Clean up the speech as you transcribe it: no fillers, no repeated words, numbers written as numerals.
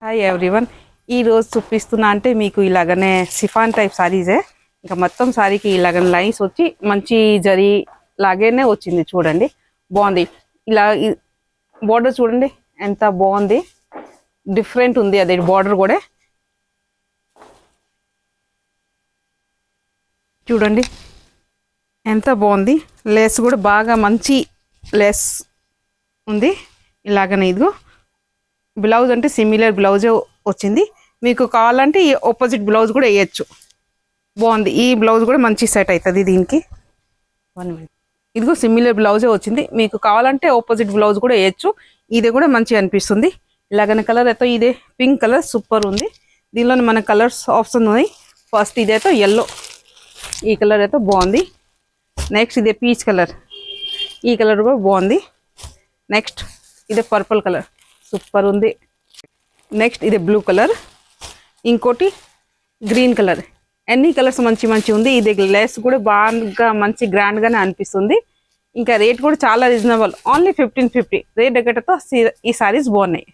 Hi everyone. ఈరోజు చూపిస్తున్నా అంటే మీకు ఇలాగనే సిఫాన్ టైప్ సారీసే. ఇంకా మొత్తం సారీకి ఇలాగనే లైన్స్ వచ్చి మంచి జరీ లాగానే వచ్చింది. చూడండి బాగుంది. ఇలా బార్డర్ చూడండి ఎంత బాగుంది, డిఫరెంట్ ఉంది. అదే బార్డర్ కూడా చూడండి ఎంత బాగుంది. లేస్ కూడా బాగా మంచి లేస్ ఉంది. ఇలాగనే ఇదిగో బ్లౌజ్ అంటే సిమిలర్ బ్లౌజ్ వచ్చింది. మీకు కావాలంటే ఈ ఆపోజిట్ బ్లౌజ్ కూడా వేయచ్చు. బాగుంది. ఈ బ్లౌజ్ కూడా మంచి సెట్ అవుతుంది దీనికి. 1 minute. ఇదిగో సిమిలర్ బ్లౌజే వచ్చింది. మీకు కావాలంటే ఆపోజిట్ బ్లౌజ్ కూడా వేయచ్చు. ఇది కూడా మంచిగా అనిపిస్తుంది. ఇలాగనే కలర్ అయితే ఇదే పింక్ కలర్ సూపర్ ఉంది. దీనిలో మన కలర్స్ ఆప్షన్ ఉన్నాయి. ఫస్ట్ ఇదైతే ఎల్లో, ఈ కలర్ అయితే బాగుంది. నెక్స్ట్ ఇదే పీచ్ కలర్, ఈ కలర్ కూడా బాగుంది. నెక్స్ట్ ఇదే పర్పుల్ కలర్ సూపర్ ఉంది. నెక్స్ట్ ఇది బ్లూ కలర్, ఇంకోటి గ్రీన్ కలర్. అన్ని కలర్స్ మంచి ఉంది. ఇది లెస్ కూడా బాగా మంచి గ్రాండ్గానే అనిపిస్తుంది. ఇంకా రేట్ కూడా చాలా రీజనబుల్, ఓన్లీ 1550 రేట్ దగ్గరతో ఈ సారీస్ బాగున్నాయి.